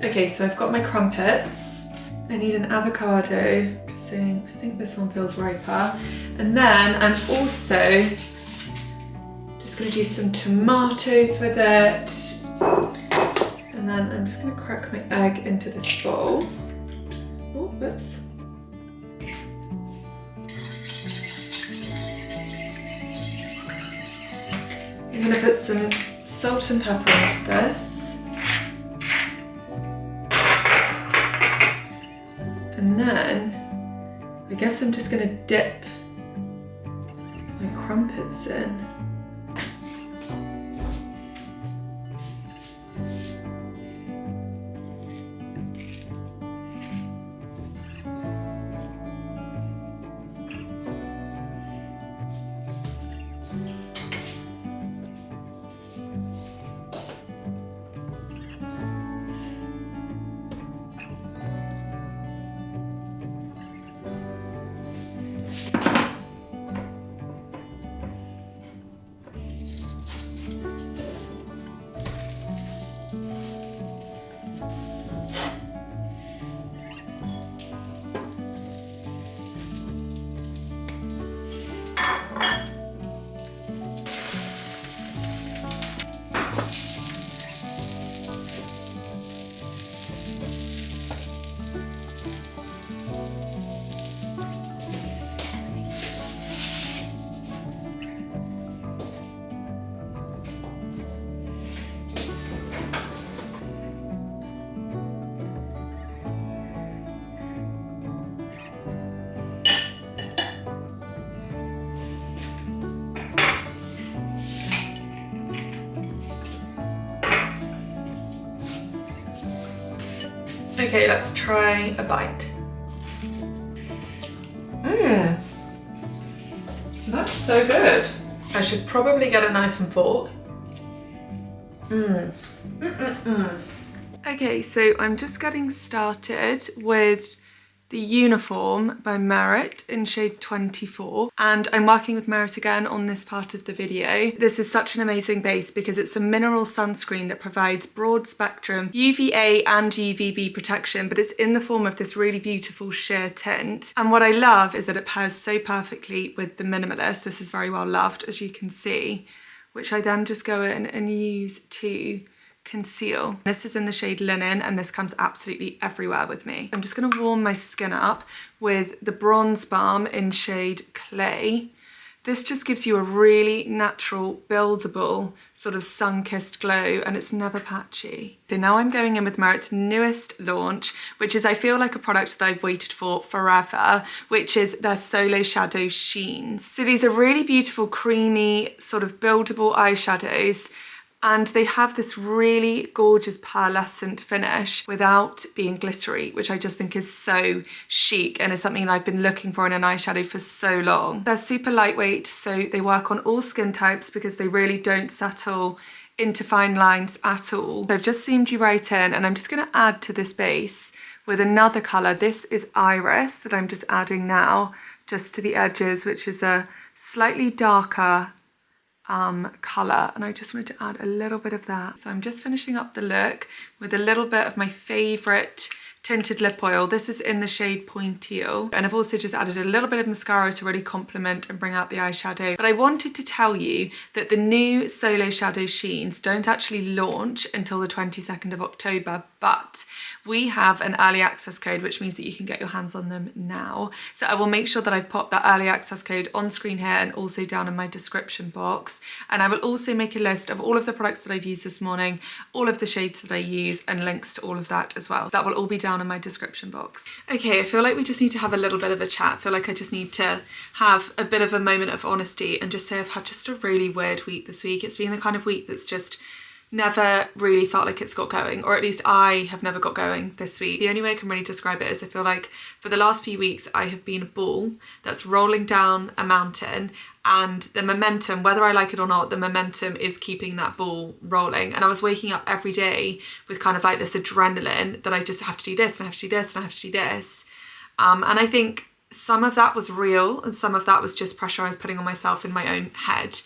Okay, so I've got my crumpets. I need an avocado, just saying, I think this one feels riper. And then I'm also just gonna do some tomatoes with it. And then I'm just gonna crack my egg into this bowl. Oh, whoops. I'm gonna put some salt and pepper into this. And then, I guess I'm just gonna dip my crumpets in. Okay, let's try a bite. Mmm, that's so good. I should probably get a knife and fork. Okay, so I'm just getting started with the Uniform by Merit in shade 24, and I'm working with Merit again on this part of the video. This is such an amazing base because it's a mineral sunscreen that provides broad spectrum UVA and UVB protection, but it's in the form of this really beautiful sheer tint. And what I love is that it pairs so perfectly with the Minimalist. This is very well loved, as you can see, which I then just go in and use to conceal. This is in the shade Linen, and this comes absolutely everywhere with me. I'm just going to warm my skin up with the Bronze Balm in shade Clay. This just gives you a really natural, buildable, sort of sun-kissed glow, and it's never patchy. So now I'm going in with Merit's newest launch, which is, I feel like, a product that I've waited for forever, which is their Solo Shadow Sheens. So these are really beautiful, creamy, sort of buildable eyeshadows, and they have this really gorgeous pearlescent finish without being glittery, which I just think is so chic and is something I've been looking for in an eyeshadow for so long. They're super lightweight, so they work on all skin types because they really don't settle into fine lines at all. So I've just seamed you right in, and I'm just going to add to this base with another colour. This is Iris that I'm just adding now, just to the edges, which is a slightly darker colour, and I just wanted to add a little bit of that. So I'm just finishing up the look with a little bit of my favourite tinted lip oil. This is in the shade Pointille, and I've also just added a little bit of mascara to really complement and bring out the eyeshadow. But I wanted to tell you that the new Solo Shadow Sheens don't actually launch until the 22nd of October, but we have an early access code, which means that you can get your hands on them now. So I will make sure that I've popped that early access code on screen here and also down in my description box. And I will also make a list of all of the products that I've used this morning, all of the shades that I use, and links to all of that as well. That will all be down in my description box. Okay, I feel like we just need to have a little bit of a chat. I feel like I just need to have a bit of a moment of honesty and just say I've had just a really weird week this week. It's been the kind of week that's just never really felt like it's got going, or at least I have never got going this week. The only way I can really describe it is I feel like for the last few weeks I have been a ball that's rolling down a mountain, and the momentum, whether I like it or not, the momentum is keeping that ball rolling. And I was waking up every day with kind of like this adrenaline that I just have to do this and I have to do this and I have to do this. And I think some of that was real and some of that was just pressure I was putting on myself in my own head.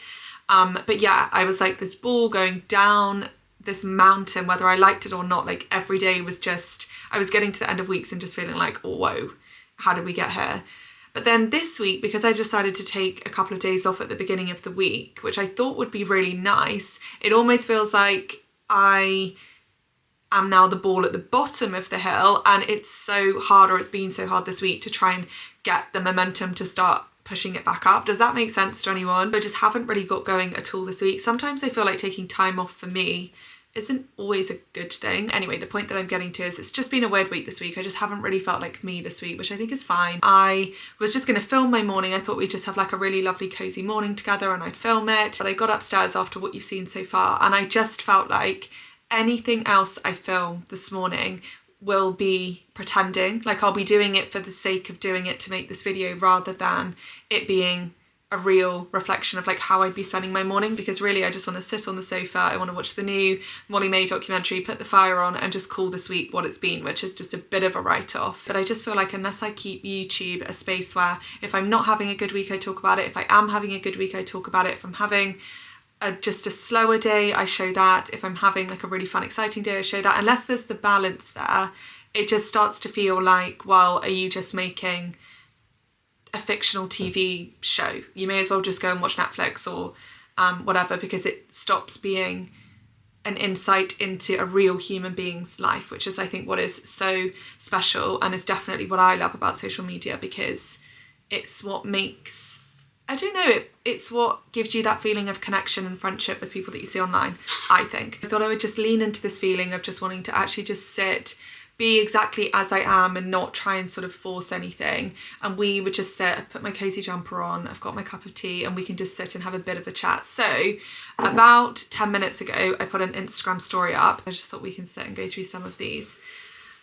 But yeah, I was like this ball going down this mountain, whether I liked it or not. Like every day was just, I was getting to the end of weeks and just feeling like, oh, whoa, how did we get here? But then this week, because I decided to take a couple of days off at the beginning of the week, which I thought would be really nice, it almost feels like I am now the ball at the bottom of the hill, and it's so hard, or it's been so hard this week to try and get the momentum to start pushing it back up. Does that make sense to anyone? I just haven't really got going at all this week. Sometimes I feel like taking time off for me isn't always a good thing. Anyway, the point that I'm getting to is it's just been a weird week this week. I just haven't really felt like me this week, which I think is fine. I was just going to film my morning. I thought we'd just have like a really lovely cozy morning together and I'd film it. But I got upstairs after what you've seen so far, and I just felt like anything else I film this morning will be pretending. Like I'll be doing it for the sake of doing it to make this video rather than it being a real reflection of like how I'd be spending my morning, because really I just want to sit on the sofa, I want to watch the new Molly May documentary, put the fire on and just call this week what it's been, which is just a bit of a write-off. But I just feel like unless I keep YouTube a space where if I'm not having a good week I talk about it, if I am having a good week I talk about it, if I'm having just a slower day I show that, if I'm having like a really fun exciting day I show that, unless there's the balance there, it just starts to feel like, well, are you just making a fictional TV show? You may as well just go and watch Netflix or whatever, because it stops being an insight into a real human being's life, which is I think what is so special and is definitely what I love about social media, because it's what makes, I don't know, it's what gives you that feeling of connection and friendship with people that you see online, I think. I thought I would just lean into this feeling of just wanting to actually just sit, be exactly as I am and not try and sort of force anything. And we would just sit, I put my cozy jumper on, I've got my cup of tea, and we can just sit and have a bit of a chat. So about 10 minutes ago, I put an Instagram story up. I just thought we can sit and go through some of these.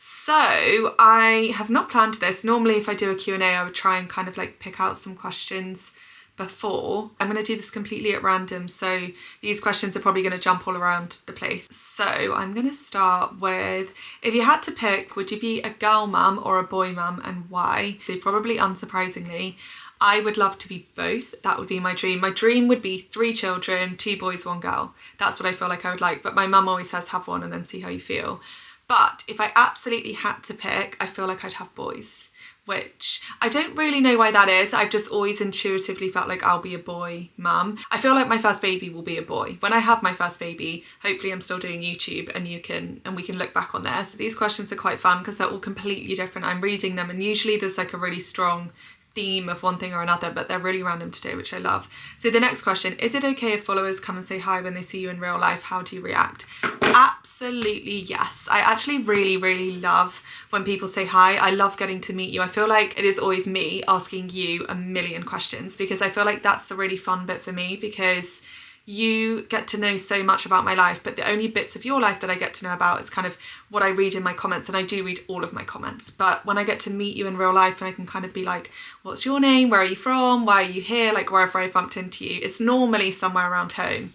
So I have not planned this. Normally if I do a Q&A, I would try and kind of like pick out some questions before. I'm going to do this completely at random, so these questions are probably going to jump all around the place. So I'm going to start with, if you had to pick, would you be a girl mum or a boy mum, and why? So probably unsurprisingly, I would love to be both. That would be my dream. My dream would be 3 children, 2 boys, 1 girl. That's what I feel like I would like, but my mum always says have one and then see how you feel. But if I absolutely had to pick, I feel like I'd have boys, which I don't really know why that is. I've just always intuitively felt like I'll be a boy mum. I feel like my first baby will be a boy. When I have my first baby, hopefully I'm still doing YouTube and we can look back on there. So these questions are quite fun because they're all completely different. I'm reading them and usually there's like a really strong theme of one thing or another, but they're really random today, which I love. So the next question, is it okay if followers come and say hi when they see you in real life? How do you react? Absolutely yes. I actually really love when people say hi. I love getting to meet you. I feel like it is always me asking you a million questions, because I feel like that's the really fun bit for me, because you get to know so much about my life, but the only bits of your life that I get to know about is kind of what I read in my comments, and I do read all of my comments. But when I get to meet you in real life and I can kind of be like, what's your name? Where are you from? Why are you here? Like wherever I bumped into you, it's normally somewhere around home.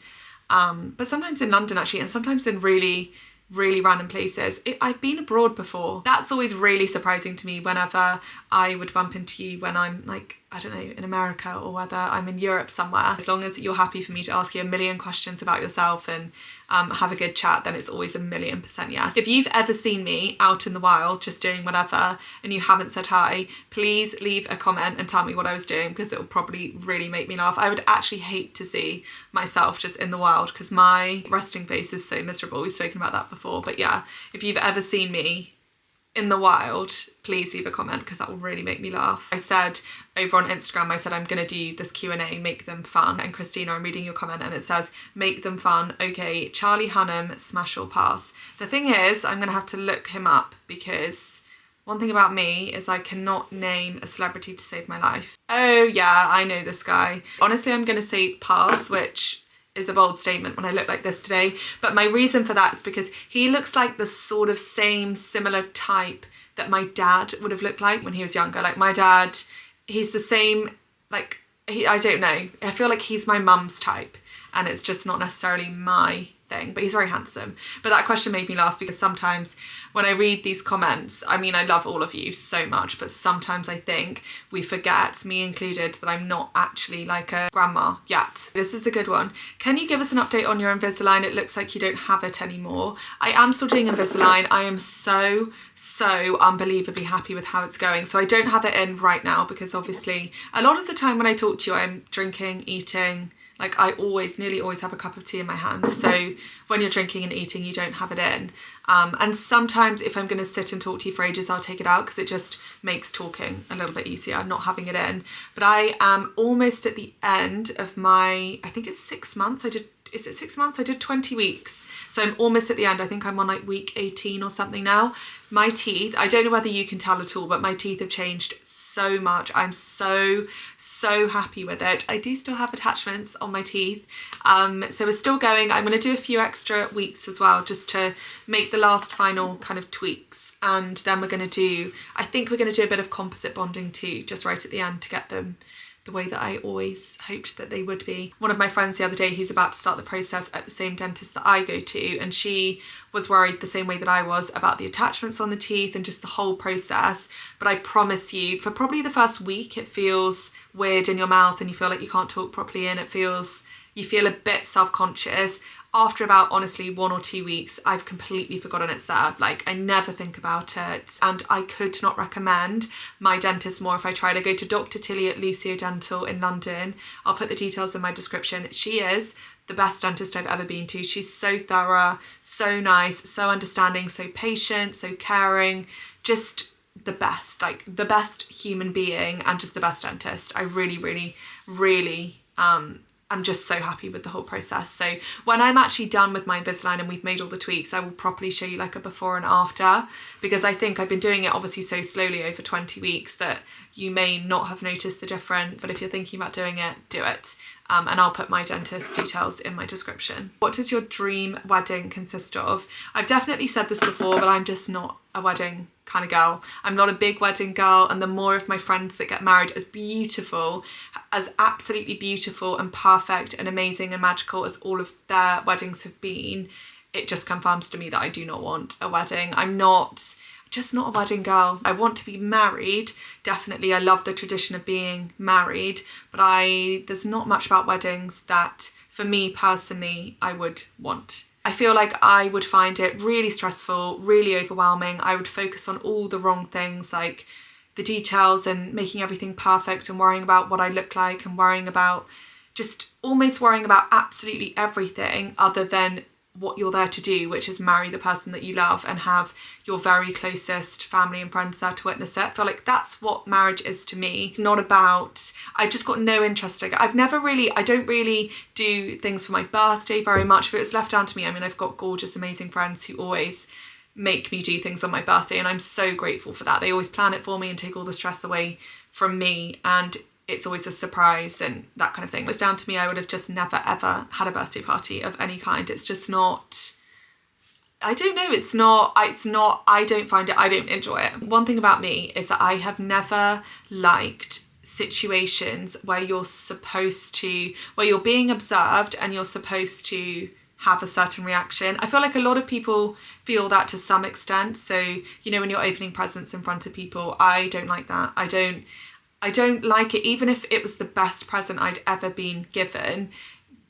But sometimes in London actually, and sometimes in really random places. I've been abroad before. That's always really surprising to me whenever I would bump into you when I'm like, I don't know, in America, or whether I'm in Europe somewhere. As long as you're happy for me to ask you a million questions about yourself and have a good chat, then it's always 1,000,000% yes. If you've ever seen me out in the wild just doing whatever and you haven't said hi, please leave a comment and tell me what I was doing, because it will probably really make me laugh. I would actually hate to see myself just in the wild, because my resting face is so miserable. We've spoken about that before, but yeah, if you've ever seen me in the wild, please leave a comment, because that will really make me laugh. I said over on Instagram, I said I'm gonna do this Q&A, make them fun. And Christina, I'm reading your comment and it says, make them fun. Okay, Charlie Hunham, smash or pass. The thing is, I'm gonna have to look him up, because one thing about me is I cannot name a celebrity to save my life. Oh yeah, I know this guy. Honestly, I'm gonna say pass, which is a bold statement when I look like this today, but my reason for that is because he looks like the sort of same similar type that my dad would have looked like when he was younger. Like my dad, he's the same, like I don't know, I feel like he's my mum's type, and it's just not necessarily my thing, but he's very handsome. But that question made me laugh because sometimes when I read these comments, I mean, I love all of you so much, but sometimes I think we forget, me included, that I'm not actually like a grandma yet. This is a good one. Can you give us an update on your Invisalign? It looks like you don't have it anymore. I am still doing Invisalign. I am so unbelievably happy with how it's going. So I don't have it in right now because obviously a lot of the time when I talk to you, I'm drinking, eating, like I nearly always have a cup of tea in my hand. So when you're drinking and eating, you don't have it in. And sometimes if I'm going to sit and talk to you for ages, I'll take it out because it just makes talking a little bit easier, not having it in. But I am almost at the end of my, I think it's 6 months. Is it 6 months? I did 20 weeks. So I'm almost at the end. I think I'm on like week 18 or something now. My teeth, I don't know whether you can tell at all, but my teeth have changed so much. I'm so happy with it. I do still have attachments on my teeth. So we're still going. I'm going to do a few extra weeks as well, just to make the last final kind of tweaks. And then we're going to do, I think we're going to do a bit of composite bonding too, just right at the end to get them the way that I always hoped that they would be. One of my friends the other day, he's about to start the process at the same dentist that I go to, and she was worried the same way that I was about the attachments on the teeth and just the whole process. But I promise you, for probably the first week, it feels weird in your mouth and you feel like you can't talk properly, and you feel a bit self-conscious. After about, honestly, 1 or 2 weeks, I've completely forgotten it's there. Like, I never think about it. And I could not recommend my dentist more if I tried. I go to Dr. Tilly at Lucio Dental in London. I'll put the details in my description. She is the best dentist I've ever been to. She's so thorough, so nice, so understanding, so patient, so caring. Just the best, like the best human being and just the best dentist. I really, I'm just so happy with the whole process. So when I'm actually done with my Invisalign and we've made all the tweaks, I will properly show you like a before and after, because I think I've been doing it obviously so slowly over 20 weeks that you may not have noticed the difference. But if you're thinking about doing it, do it. And I'll put my dentist details in my description. What does your dream wedding consist of? I've definitely said this before, but I'm just not a wedding kind of girl. I'm not a big wedding girl, and the more of my friends that get married, as absolutely beautiful and perfect and amazing and magical as all of their weddings have been, it just confirms to me that I do not want a wedding. I'm just not a wedding girl. I want to be married, definitely. I love the tradition of being married, but there's not much about weddings that, for me personally, I would want. I feel like I would find it really stressful, really overwhelming. I would focus on all the wrong things, like the details and making everything perfect and worrying about what I look like and worrying about absolutely everything other than what you're there to do, which is marry the person that you love and have your very closest family and friends there to witness it. I feel like that's what marriage is to me. It's not about, I've just got no interest. I don't really do things for my birthday very much, but it's left down to me. I mean, I've got gorgeous, amazing friends who always make me do things on my birthday, and I'm so grateful for that. They always plan it for me and take all the stress away from me, and it's always a surprise and that kind of thing. If it was down to me, I would have just never ever had a birthday party of any kind. It's just not, I don't know, I don't find it, I don't enjoy it. One thing about me is that I have never liked situations where you're being observed and you're supposed to have a certain reaction. I feel like a lot of people feel that to some extent. So, you know, when you're opening presents in front of people, I don't like that. I don't like it, even if it was the best present I'd ever been given.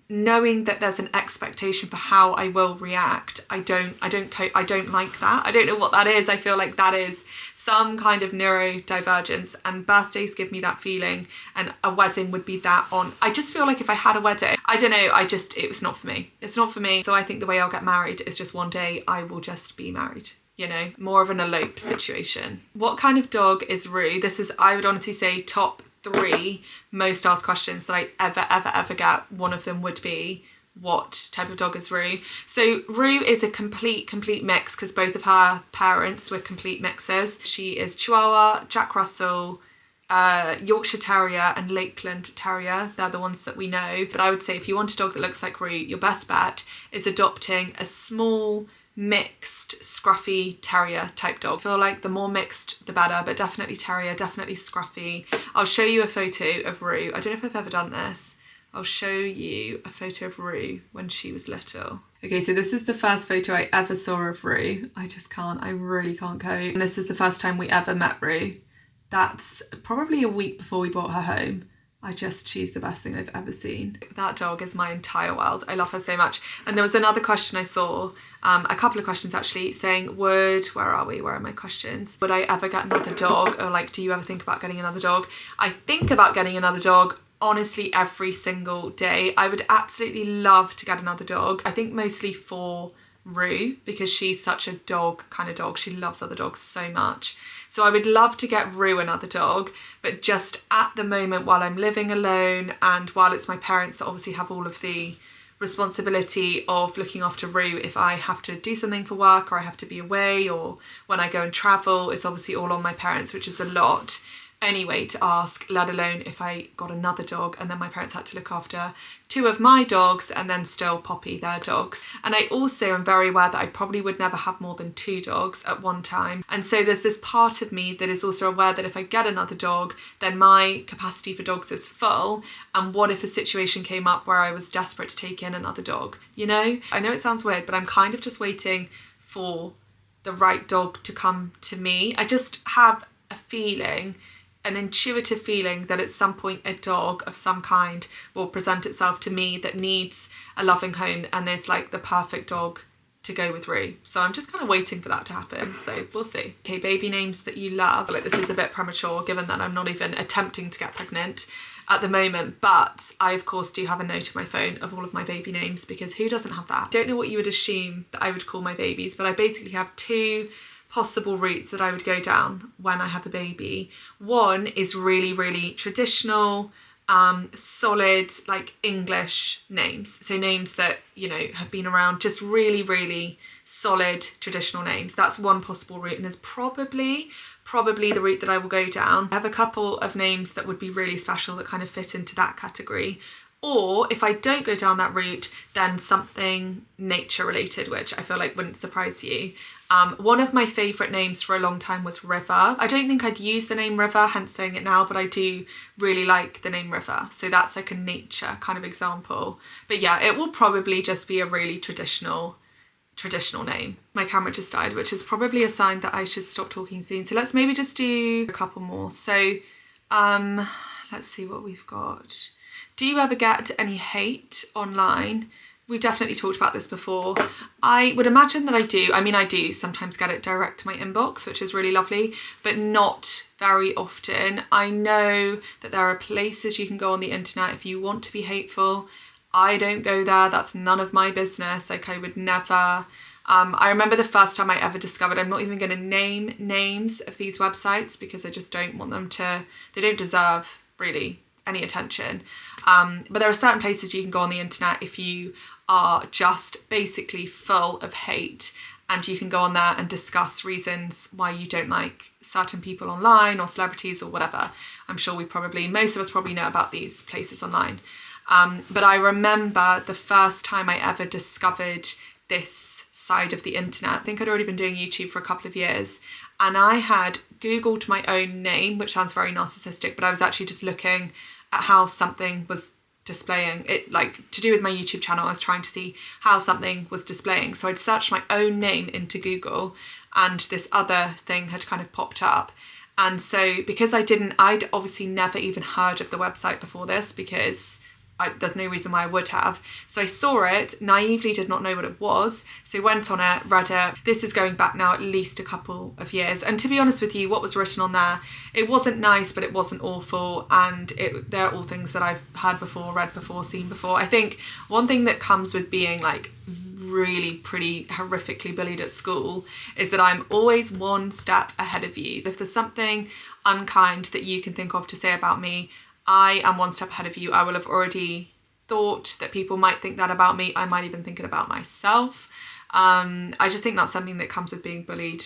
Knowing that there's an expectation for how I will react, I don't like that. I don't know what that is. I feel like that is some kind of neurodivergence, and birthdays give me that feeling, and a wedding would be that on. I just feel like if I had a wedding, I don't know, it was not for me. It's not for me. So I think the way I'll get married is just one day I will just be married. You know, more of an elope situation. What kind of dog is Rue? This is, I would honestly say, top 3 most asked questions that I ever get. One of them would be, what type of dog is Rue? So Rue is a complete mix, because both of her parents were complete mixes. She is Chihuahua, Jack Russell, Yorkshire Terrier and Lakeland Terrier. They're the ones that we know. But I would say if you want a dog that looks like Rue, your best bet is adopting a small, mixed, scruffy terrier type dog. I feel like the more mixed the better, but definitely terrier, definitely scruffy. I'll show you a photo of Rue. I don't know if I've ever done this. I'll show you a photo of Rue when she was little. Okay, so this is the first photo I ever saw of Rue. I really can't cope. And this is the first time we ever met Rue. That's probably a week before we brought her home. She's the best thing I've ever seen. That dog is my entire world. I love her so much. And there was another question I saw, a couple of questions actually, saying where are my questions? Would I ever get another dog? Or like, do you ever think about getting another dog? I think about getting another dog honestly every single day. I would absolutely love to get another dog. I think mostly for Rue, because she's such a dog kind of dog. She loves other dogs so much. So I would love to get Rue another dog, but just at the moment while I'm living alone and while it's my parents that obviously have all of the responsibility of looking after Rue, if I have to do something for work or I have to be away or when I go and travel, it's obviously all on my parents, which is a lot anyway to ask, let alone if I got another dog and then my parents had to look after 2 of my dogs and then still Poppy their dogs. And I also am very aware that I probably would never have more than 2 dogs at one time. And so there's this part of me that is also aware that if I get another dog, then my capacity for dogs is full. And what if a situation came up where I was desperate to take in another dog? You know? I know it sounds weird, but I'm kind of just waiting for the right dog to come to me. I just have a feeling, an intuitive feeling, that at some point a dog of some kind will present itself to me that needs a loving home and there's like the perfect dog to go with Rue. So I'm just kind of waiting for that to happen, so we'll see. Okay, baby names that you love. Like, this is a bit premature given that I'm not even attempting to get pregnant at the moment, but I of course do have a note on my phone of all of my baby names, because who doesn't have that? I don't know what you would assume that I would call my babies, but I basically have 2 possible routes that I would go down when I have a baby. One is really, really traditional, solid, like English names. So names that, you know, have been around, just really, really solid traditional names. That's one possible route, and is probably the route that I will go down. I have a couple of names that would be really special that kind of fit into that category. Or if I don't go down that route, then something nature related, which I feel like wouldn't surprise you. One of my favourite names for a long time was River. I don't think I'd use the name River, hence saying it now, but I do really like the name River. So that's like a nature kind of example. But yeah, it will probably just be a really traditional name. My camera just died, which is probably a sign that I should stop talking soon. So let's maybe just do a couple more. So let's see what we've got. Do you ever get any hate online? We've definitely talked about this before. I would imagine that I do. I mean, I do sometimes get it direct to my inbox, which is really lovely, but not very often. I know that there are places you can go on the internet if you want to be hateful. I don't go there. That's none of my business. Like, I would never. I remember the first time I ever discovered, I'm not even going to name names of these websites because I just don't want them to, they don't deserve really any attention. But there are certain places you can go on the internet if you are just basically full of hate, and you can go on there and discuss reasons why you don't like certain people online or celebrities or whatever. I'm sure most of us probably know about these places online. But I remember the first time I ever discovered this side of the internet. I think I'd already been doing YouTube for a couple of years, and I had Googled my own name, which sounds very narcissistic, but I was actually just looking at how something was displaying it, like to do with my YouTube channel. I was trying to see how something was displaying. So I'd searched my own name into Google and this other thing had kind of popped up. And so because I'd obviously never even heard of the website before this, because there's no reason why I would have. So I saw it, naively did not know what it was. So went on it, read it. This is going back now at least a couple of years. And to be honest with you, what was written on there, it wasn't nice, but it wasn't awful. And they're all things that I've heard before, read before, seen before. I think one thing that comes with being like really pretty horrifically bullied at school is that I'm always one step ahead of you. If there's something unkind that you can think of to say about me, I am one step ahead of you. I will have already thought that people might think that about me. I might even think it about myself. I just think that's something that comes with being bullied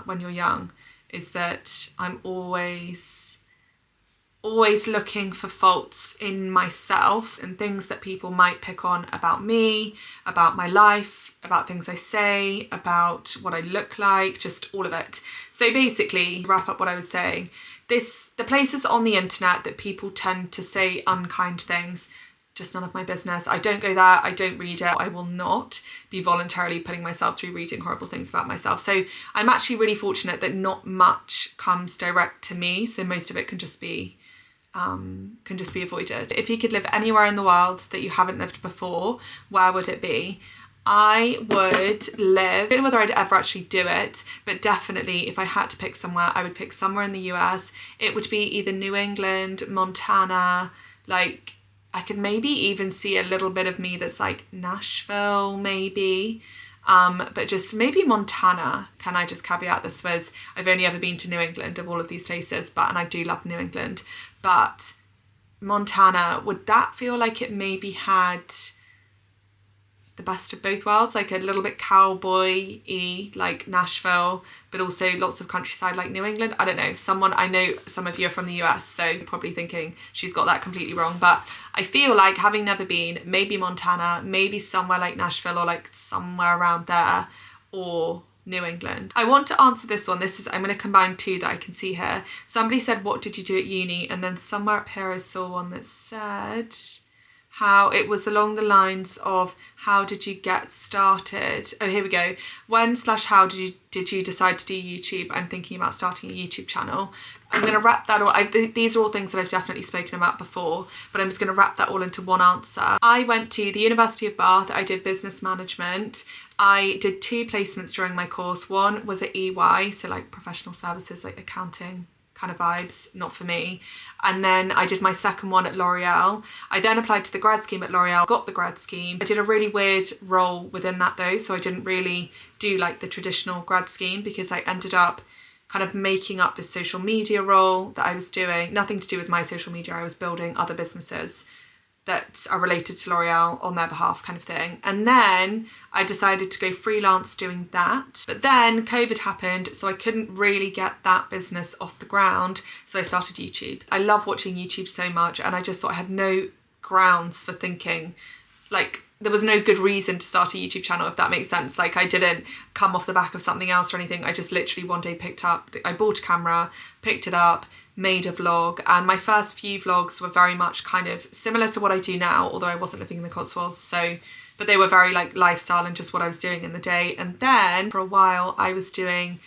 when you're young, is that I'm always looking for faults in myself and things that people might pick on about me, about my life, about things I say, about what I look like, just all of it. So basically, to wrap up what I was saying, the places on the internet that people tend to say unkind things, just none of my business. I don't go there, I don't read it. I will not be voluntarily putting myself through reading horrible things about myself. So I'm actually really fortunate that not much comes direct to me, so most of it can just be avoided. If you could live anywhere in the world that you haven't lived before, where would it be? I would live, I don't know whether I'd ever actually do it, but definitely if I had to pick somewhere, I would pick somewhere in the US. It would be either New England, Montana, like I could maybe even see a little bit of me that's like Nashville maybe, but just maybe Montana. Can I just caveat this with, I've only ever been to New England of all of these places, and I do love New England, but Montana, would that feel like it maybe had the best of both worlds, like a little bit cowboy-y like Nashville, but also lots of countryside like New England? I don't know, I know some of you are from the US, so you're probably thinking she's got that completely wrong, but I feel like, having never been, maybe Montana, maybe somewhere like Nashville or like somewhere around there, or New England. I want to answer this one. I'm going to combine two that I can see here. Somebody said, what did you do at uni? And then somewhere up here I saw one that said how it was along the lines of, how did you get started? Oh, here we go. When/how did you decide to do YouTube? I'm thinking about starting a YouTube channel. I'm going to wrap that all, these are all things that I've definitely spoken about before, but I'm just going to wrap that all into one answer. I went to the University of Bath. I did business management. I did 2 placements during my course. One was at EY, so like professional services, like accounting kind of vibes, not for me. And then I did my second one at L'Oreal. I then applied to the grad scheme at L'Oreal, got the grad scheme. I did a really weird role within that though, so I didn't really do like the traditional grad scheme, because I ended up kind of making up this social media role that I was doing, nothing to do with my social media. I was building other businesses that are related to L'Oreal on their behalf, kind of thing. And then I decided to go freelance doing that. But then COVID happened, so I couldn't really get that business off the ground. So I started YouTube. I love watching YouTube so much, and I just thought I had no grounds for thinking, like, there was no good reason to start a YouTube channel, if that makes sense. Like, I didn't come off the back of something else or anything. I just literally one day I bought a camera, picked it up, made a vlog, and my first few vlogs were very much kind of similar to what I do now, although I wasn't living in the Cotswolds, so, but they were very like lifestyle and just what I was doing in the day. And then for a while I was doing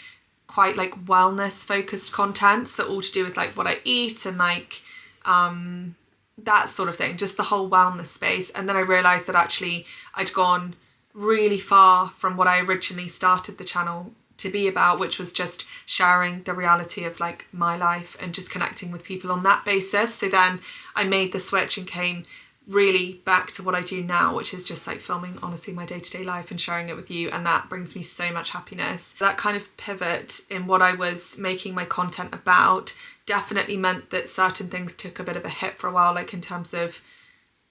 quite like wellness focused content, so all to do with like what I eat and like that sort of thing, just the whole wellness space. And then I realised that actually I'd gone really far from what I originally started the channel to be about, which was just sharing the reality of like my life and just connecting with people on that basis. So then I made the switch and came really back to what I do now, which is just like filming honestly my day-to-day life and sharing it with you, and that brings me so much happiness. That kind of pivot in what I was making my content about definitely meant that certain things took a bit of a hit for a while, like in terms of,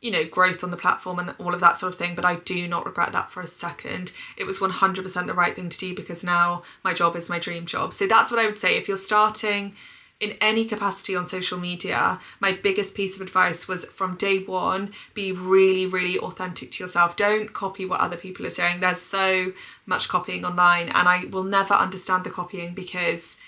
you know, growth on the platform and all of that sort of thing, but I do not regret that for a second. It was 100% the right thing to do, because now my job is my dream job. So that's what I would say. If you're starting in any capacity on social media, my biggest piece of advice was, from day one, be really, really authentic to yourself. Don't copy what other people are doing. There's so much copying online, and I will never understand the copying, because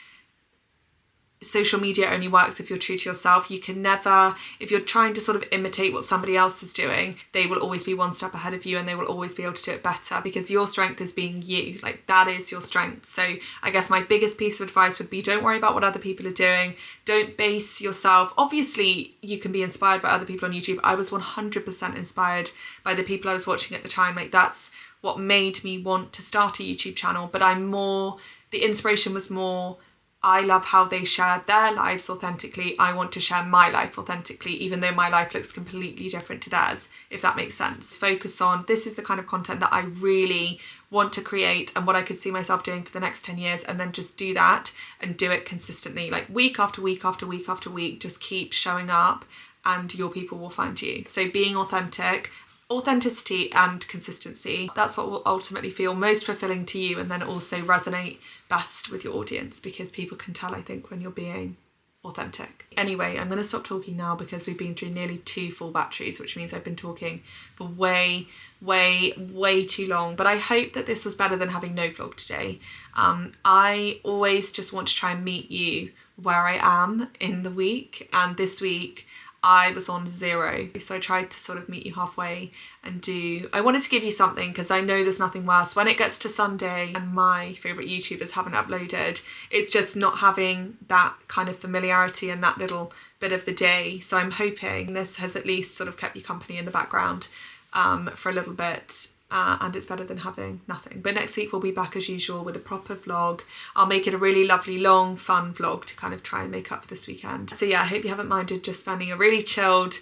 social media only works if you're true to yourself. You can never, if you're trying to sort of imitate what somebody else is doing, they will always be one step ahead of you, and they will always be able to do it better, because your strength is being you. Like, that is your strength. So I guess my biggest piece of advice would be, don't worry about what other people are doing. Don't base yourself. Obviously you can be inspired by other people on YouTube. I was 100% inspired by the people I was watching at the time. Like, that's what made me want to start a YouTube channel. But the inspiration was more, I love how they share their lives authentically. I want to share my life authentically, even though my life looks completely different to theirs, if that makes sense. Focus on, this is the kind of content that I really want to create and what I could see myself doing for the next 10 years, and then just do that and do it consistently, like week after week after week after week. Just keep showing up and your people will find you. So being authentic, authenticity and consistency, that's what will ultimately feel most fulfilling to you, and then also resonate best with your audience, because people can tell, I think, when you're being authentic. Anyway, I'm going to stop talking now, because we've been through nearly 2 full batteries, which means I've been talking for way too long. But I hope that this was better than having no vlog today. I always just want to try and meet you where I am in the week, and this week I was on 0. So I tried to sort of meet you halfway and I wanted to give you something, because I know there's nothing worse when it gets to Sunday and my favourite YouTubers haven't uploaded. It's just not having that kind of familiarity and that little bit of the day. So I'm hoping this has at least sort of kept you company in the background for a little bit. And it's better than having nothing. But next week we'll be back as usual with a proper vlog. I'll make it a really lovely, long, fun vlog to kind of try and make up for this weekend. So yeah, I hope you haven't minded just spending a really chilled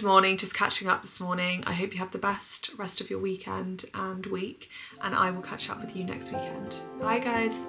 morning, just catching up this morning. I hope you have the best rest of your weekend and week, and I will catch up with you next weekend. Bye guys.